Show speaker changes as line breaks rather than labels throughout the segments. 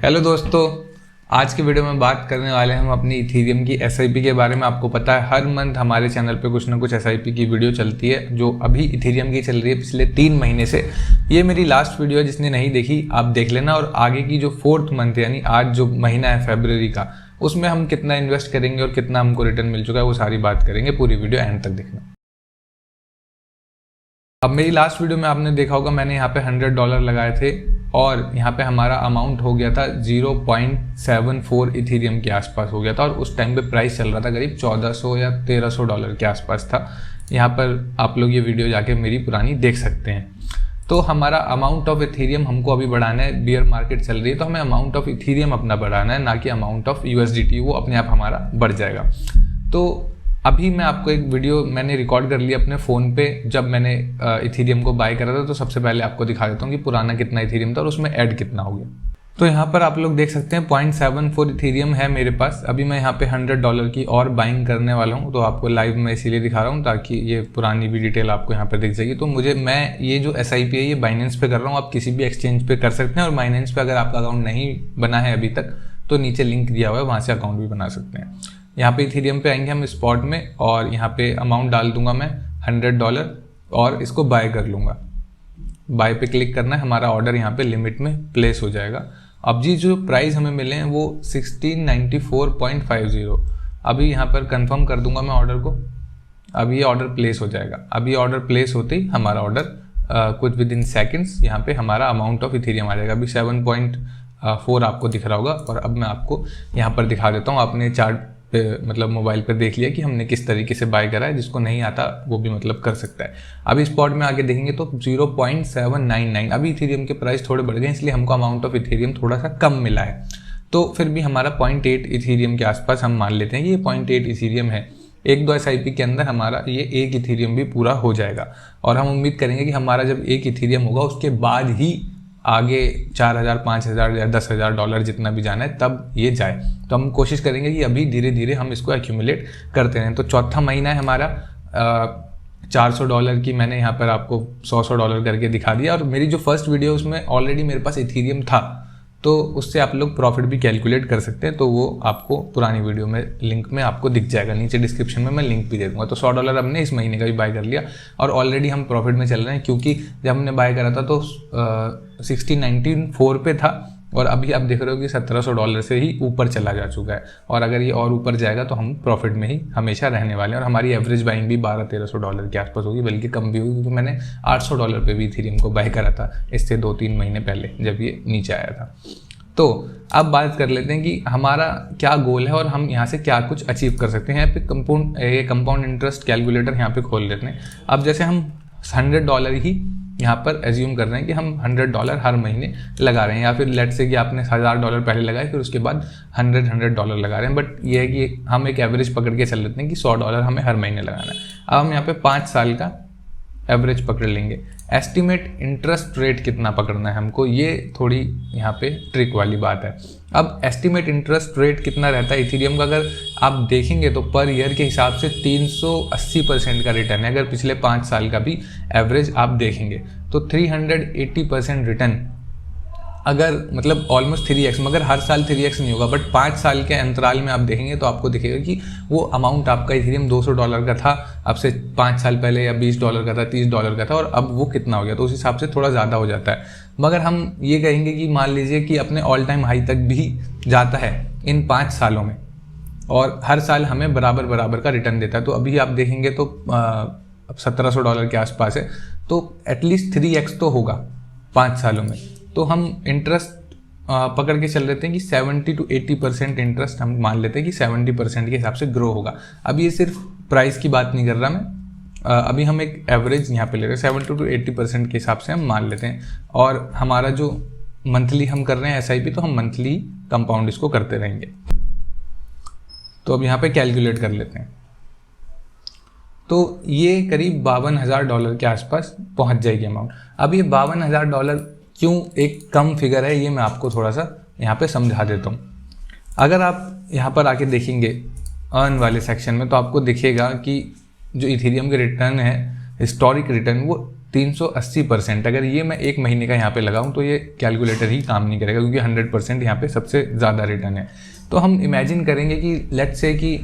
Hello दोस्तों, आज की वीडियो में बात करने वाले हैं हम अपनी इथेरियम की एसआईपी के बारे में। आपको पता है हर मंथ हमारे चैनल पे कुछ ना कुछ एसआईपी की वीडियो चलती है, जो अभी इथेरियम की चल रही है पिछले 3 महीने से। ये मेरी लास्ट वीडियो है, जिसने नहीं देखी आप देख लेना। और आगे की जो 4th मंथ यानी आज जो महीना है फरवरी का, उसमें हम कितना इन्वेस्ट करेंगे और कितना हमको रिटर्न मिल चुका है वो सारी बात करेंगे। पूरी वीडियो एंड तक देखना। अब मेरी लास्ट वीडियो में आपने देखा होगा मैंने यहाँ पे $100 लगाए थे और यहाँ पे हमारा अमाउंट हो गया था 0.74 इथेरियम के आसपास हो गया था। और उस टाइम पे प्राइस चल रहा था करीब $1400 या $1300 के आसपास था। यहाँ पर आप लोग ये वीडियो जाके मेरी पुरानी देख सकते हैं। तो हमारा अमाउंट ऑफ इथेरियम हमको अभी बढ़ाना है। बियर मार्केट चल रही है तो हमें अमाउंट ऑफ इथेरियम अपना बढ़ाना है, ना कि अमाउंट ऑफ USDT। वो अपने आप हमारा बढ़ जाएगा। तो अभी मैं आपको एक वीडियो मैंने रिकॉर्ड कर लिया अपने फ़ोन पे, जब मैंने इथेरियम को बाय करा था। तो सबसे पहले आपको दिखा देता हूँ कि पुराना कितना इथेरियम था और उसमें ऐड कितना हो गया। तो यहाँ पर आप लोग देख सकते हैं 0.74 इथेरियम है मेरे पास। अभी मैं यहाँ पे $100 की और बाइंग करने वाला हूँ। तो आपको लाइव में इसीलिए दिखा रहा हूँ ताकि ये पुरानी भी डिटेल आपको यहाँ पर दिख जाएगी। तो मैं ये जो SIP है ये बाइनेंस पे कर रहा हूँ। आप किसी भी एक्सचेंज पे कर सकते हैं। और बाइनेंस पे अगर आपका अकाउंट नहीं बना है अभी तक तो नीचे लिंक दिया हुआ है, वहाँ से अकाउंट भी बना सकते हैं। यहाँ पे इथेरियम पे आएंगे हम स्पॉट में और यहाँ पे अमाउंट डाल दूंगा मैं $100 और इसको बाय कर लूँगा। बाय पे क्लिक करना है, हमारा ऑर्डर यहाँ पे लिमिट में प्लेस हो जाएगा। अब जी जो प्राइस हमें मिले हैं वो 1694.50। अभी यहाँ पर कंफर्म कर दूंगा मैं ऑर्डर को। अभी ये ऑर्डर प्लेस हो जाएगा। अभी ऑर्डर प्लेस होते ही हमारा ऑर्डर कुछ विद इन सेकेंड्स यहाँ पे हमारा अमाउंट ऑफ इथेरियम आ जाएगा। अभी 7.4 आपको दिख रहा होगा। और अब मैं आपको यहाँ पर दिखा देता हूँ। आपने चार्ट पे मतलब मोबाइल पर देख लिया कि हमने किस तरीके से बाय करा है। जिसको नहीं आता वो भी मतलब कर सकता है। अभी स्पॉट में आगे देखेंगे तो 0.799। अभी इथेरियम के प्राइस थोड़े बढ़ गए, इसलिए हमको अमाउंट ऑफ इथेरियम थोड़ा सा कम मिला है। तो फिर भी हमारा 0.8 इथेरियम के आसपास हम मान लेते हैं कि ये 0.8 इथेरियम है। 1-2 SIP के अंदर हमारा ये 1 इथेरियम भी पूरा हो जाएगा। और हम उम्मीद करेंगे कि हमारा जब 1 इथेरियम होगा उसके बाद ही आगे 4000, 5000 या $10,000 जितना भी जाना है तब ये जाए। तो हम कोशिश करेंगे कि अभी धीरे धीरे हम इसको एक्यूमुलेट करते रहें। तो चौथा महीना है हमारा। $400 की मैंने यहाँ पर आपको $100 करके दिखा दिया। और मेरी जो फर्स्ट वीडियो उसमें ऑलरेडी मेरे पास इथेरियम था, तो उससे आप लोग प्रॉफिट भी कैलकुलेट कर सकते हैं। तो वो आपको पुरानी वीडियो में लिंक में आपको दिख जाएगा, नीचे डिस्क्रिप्शन में मैं लिंक भी दे दूँगा। तो $100 हमने इस महीने का भी बाय कर लिया और ऑलरेडी हम प्रॉफिट में चल रहे हैं। क्योंकि जब हमने बाय करा था तो 1694 पे था और अभी आप देख रहे हो कि $1700 से ही ऊपर चला जा चुका है। और अगर ये और ऊपर जाएगा तो हम प्रॉफिट में ही हमेशा रहने वाले हैं। और हमारी एवरेज बाइंग भी $1200-1300 के आसपास होगी, बल्कि कम भी होगी, क्योंकि मैंने $800 पे भी इथेरियम को बाय करा था इससे 2-3 महीने पहले जब ये नीचे आया था। तो अब बात कर लेते हैं कि हमारा क्या गोल है और हम यहाँ से क्या कुछ अचीव कर सकते हैं। यहाँ पे कंपाउंड इंटरेस्ट कैलकुलेटर यहाँ पे खोल लेते हैं। अब जैसे हम $100 ही यहाँ पर एज्यूम कर रहे हैं कि हम $100 हर महीने लगा रहे हैं, या फिर लेट से कि आपने $1000 पहले लगाए फिर उसके बाद $100 लगा रहे हैं। बट ये है कि हम एक एवरेज पकड़ के चल लेते हैं कि $100 हमें हर महीने लगाना है। अब हम यहाँ पे 5 साल का एवरेज पकड़ लेंगे। एस्टिमेट इंटरेस्ट रेट कितना पकड़ना है हमको, ये थोड़ी यहाँ पे ट्रिक वाली बात है। अब एस्टिमेट इंटरेस्ट रेट कितना रहता है इथेरियम का, अगर आप देखेंगे तो पर ईयर के हिसाब से 380% का रिटर्न है। अगर पिछले 5 साल का भी एवरेज आप देखेंगे तो 380% रिटर्न, अगर मतलब ऑलमोस्ट 3x, मगर हर साल 3x नहीं होगा, बट 5 साल के अंतराल में आप देखेंगे तो आपको दिखेगा कि वो अमाउंट आपका इथेरियम $200 का था अब से 5 साल पहले, या $20 का था, $30 का था, और अब वो कितना हो गया। तो उस हिसाब से थोड़ा ज़्यादा हो जाता है। मगर हम ये कहेंगे कि मान लीजिए कि अपने ऑल टाइम हाई तक भी जाता है इन 5 सालों में और हर साल हमें बराबर का रिटर्न देता है। तो अभी आप देखेंगे तो अब $1700 के आसपास है, तो एटलीस्ट 3x तो होगा 5 सालों में। तो हम इंटरेस्ट पकड़ के चल लेते हैं कि 70 to 80% इंटरेस्ट हम मान लेते हैं कि 70% के हिसाब से ग्रो होगा। अब ये सिर्फ प्राइस की बात नहीं कर रहा मैं, अभी हम एक एवरेज यहाँ पे ले रहे हैं 70 to 80% के हिसाब से हम मान लेते हैं। और हमारा जो मंथली हम कर रहे हैं SIP, तो हम मंथली कंपाउंड इसको करते रहेंगे। तो अब यहाँ पे कैलकुलेट कर लेते हैं। तो ये करीब $52,000 के आसपास पहुँच जाएगी अमाउंट। अब ये $52,000 क्यों एक कम फिगर है, ये मैं आपको थोड़ा सा यहाँ पे समझा देता हूँ। अगर आप यहाँ पर आके देखेंगे अर्न वाले सेक्शन में, तो आपको दिखेगा कि जो इथेरियम के रिटर्न है, हिस्टोरिक रिटर्न, वो 380%। अगर ये मैं एक महीने का यहाँ पे लगाऊं तो ये कैलकुलेटर ही काम नहीं करेगा, क्योंकि 100% यहाँ पे सबसे ज़्यादा रिटर्न है। तो हम इमेजिन करेंगे कि लेट्स से कि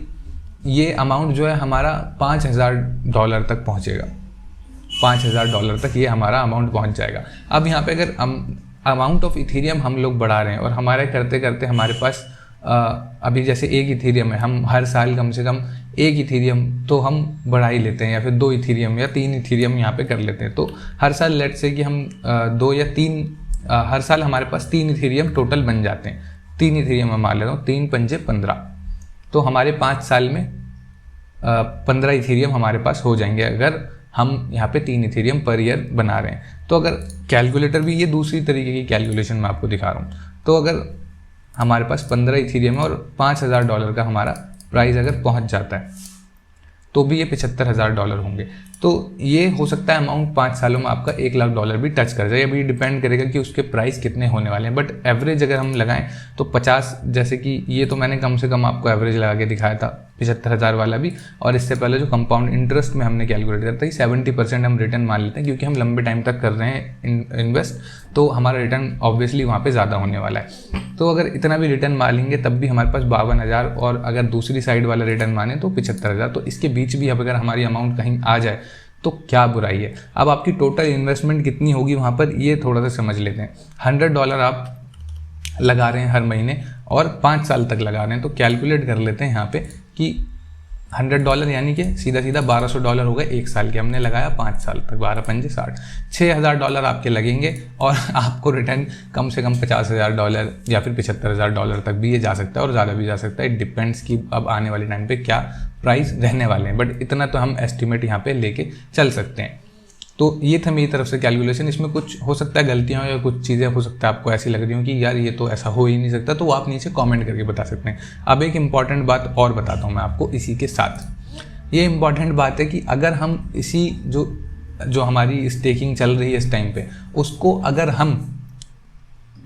ये अमाउंट जो है हमारा $5000 तक पहुँचेगा, $5000 तक ये हमारा अमाउंट पहुँच जाएगा। अब यहाँ पे अगर अमाउंट ऑफ इथेरियम हम लोग बढ़ा रहे हैं और हमारे करते करते हमारे पास अभी जैसे एक इथेरियम है, हम हर साल कम से कम एक इथेरियम तो हम बढ़ा ही लेते हैं, या फिर 2 इथेरियम या 3 इथेरियम यहाँ पे कर लेते हैं। तो हर साल लेट्स से कि हम 2 या 3 हर साल हमारे पास 3 इथेरियम टोटल बन जाते हैं। 3 इथेरियम मैं मान लेता हूँ, 3 पंजे 15, तो हमारे 5 साल में 15 इथेरियम हमारे पास हो जाएंगे, अगर हम यहाँ पे 3 इथेरियम पर ईयर बना रहे हैं। तो अगर कैलकुलेटर भी, ये दूसरी तरीके की कैलकुलेशन मैं आपको दिखा रहा हूँ, तो अगर हमारे पास 15 इथेरियम है और $5000 का हमारा प्राइस अगर पहुँच जाता है तो भी ये $75,000 होंगे। तो ये हो सकता है अमाउंट 5 सालों में आपका $1,00,000 भी टच कर जाए। अभी डिपेंड करेगा कि उसके प्राइस कितने होने वाले हैं, बट एवरेज अगर हम लगाएं तो 50, जैसे कि ये तो मैंने कम से कम आपको एवरेज लगा के दिखाया था 75,000 वाला भी, और इससे पहले जो कंपाउंड इंटरेस्ट में हमने कैलकुलेट किया था कि 70% हम रिटर्न मान लेते हैं, क्योंकि हम लंबे टाइम तक कर रहे हैं इन्वेस्ट, तो हमारा रिटर्न ऑब्वियसली वहाँ पे ज़्यादा होने वाला है। तो अगर इतना भी रिटर्न मान लेंगे तब भी हमारे पास 52,000, और अगर दूसरी साइड वाला रिटर्न माने तो 75,000। तो इसके बीच भी अब अगर हमारी अमाउंट कहीं आ जाए तो क्या बुराई है। अब आपकी टोटल इन्वेस्टमेंट कितनी होगी वहाँ पर, ये थोड़ा सा समझ लेते हैं। $100 आप लगा रहे हैं हर महीने और 5 साल तक लगा रहे हैं, तो कैलकुलेट कर लेते हैं यहाँ पे कि $100 यानी कि सीधा सीधा $1200 हो गए एक साल के, हमने लगाया 5 साल तक, 12 पंजे 60, $6000 आपके लगेंगे और आपको रिटर्न कम से कम $50,000 या फिर $75,000 तक भी ये जा सकता है और ज़्यादा भी जा सकता है। इट डिपेंड्स कि अब आने वाले टाइम पे क्या प्राइस रहने वाले हैं, बट इतना तो हम एस्टिमेट यहाँ पे लेके चल सकते हैं। तो ये था मेरी तरफ से कैलकुलेशन। इसमें कुछ हो सकता है गलतियाँ या कुछ चीज़ें हो सकता है आपको ऐसी लग रही हो कि यार ये तो ऐसा हो ही नहीं सकता, तो वो आप नीचे कमेंट करके बता सकते हैं। अब एक इम्पॉर्टेंट बात और बताता हूँ मैं आपको इसी के साथ। ये इम्पॉर्टेंट बात है कि अगर हम इसी जो हमारी स्टेकिंग चल रही है इस टाइम पे, उसको अगर हम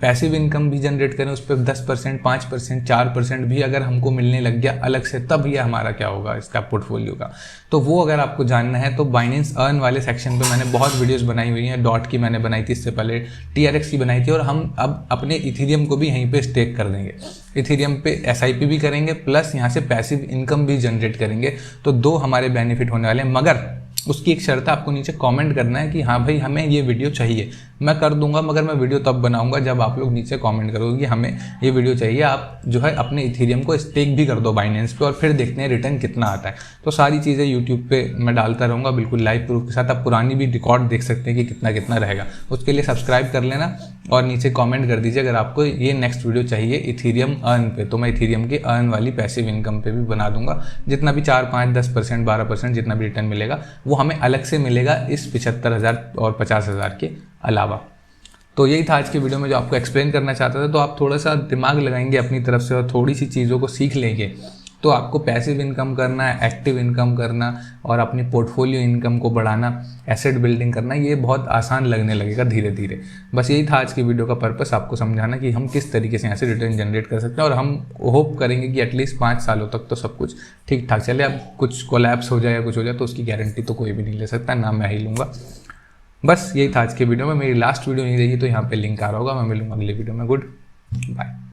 पैसिव इनकम भी जनरेट करें, उस पर 10%, 5%, 4% भी अगर हमको मिलने लग गया अलग से, तब ये हमारा क्या होगा इसका पोर्टफोलियो का। तो वो अगर आपको जानना है तो बाइनेंस अर्न वाले सेक्शन पे मैंने बहुत वीडियोस बनाई हुई हैं। डॉट की मैंने बनाई थी, इससे पहले TRX की बनाई थी, और हम अब अपने इथेरियम को भी यहीं पे स्टेक कर देंगे। इथेरियम पे SIP भी करेंगे, प्लस यहाँ से पैसिव इनकम भी जनरेट करेंगे। तो 2 हमारे बेनिफिट होने वाले हैं, मगर उसकी एक शर्त है, आपको नीचे कमेंट करना है कि हाँ भाई हमें ये वीडियो चाहिए। मैं कर दूंगा, मगर मैं वीडियो तब बनाऊंगा जब आप लोग नीचे कमेंट करोगे कि हमें ये वीडियो चाहिए। आप जो है अपने इथेरियम को स्टेक भी कर दो बाइनेंस पे, और फिर देखते हैं रिटर्न कितना आता है। तो सारी चीज़ें यूट्यूब पे मैं डालता रहूँगा बिल्कुल लाइव प्रूफ के साथ। आप पुरानी भी रिकॉर्ड देख सकते हैं कि कितना कितना रहेगा। उसके लिए सब्सक्राइब कर लेना और नीचे कॉमेंट कर दीजिए अगर आपको ये नेक्स्ट वीडियो चाहिए इथेरियम अर्न पे, तो मैं इथेरियम के अर्न वाली पैसिव इनकम पे भी बना दूंगा। जितना भी 4, 5, 10%, 12% जितना भी रिटर्न मिलेगा वो हमें अलग से मिलेगा इस 75,000 और 50,000 के अलावा। तो यही था आज की वीडियो में जो आपको एक्सप्लेन करना चाहता था। तो आप थोड़ा सा दिमाग लगाएंगे अपनी तरफ से और थोड़ी सी चीज़ों को सीख लेंगे तो आपको पैसिव इनकम करना है, एक्टिव इनकम करना और अपनी पोर्टफोलियो इनकम को बढ़ाना, एसेट बिल्डिंग करना, ये बहुत आसान लगने लगेगा धीरे धीरे। बस यही था आज की वीडियो का पर्पस, आपको समझाना कि हम किस तरीके से यहाँ से रिटर्न जनरेट कर सकते हैं, और हम होप करेंगे कि एटलीस्ट 5 सालों तक तो सब कुछ ठीक ठाक चले। अब कुछ कोलैप्स हो जाए या कुछ हो जाए तो उसकी गारंटी तो कोई भी नहीं ले सकता, ना मैं ही लूँगा। बस यही था आज के वीडियो में। मेरी लास्ट वीडियो नहीं रही तो यहाँ पे लिंक आ रहा होगा। मैं मिलूँगा अगले वीडियो में। Good bye.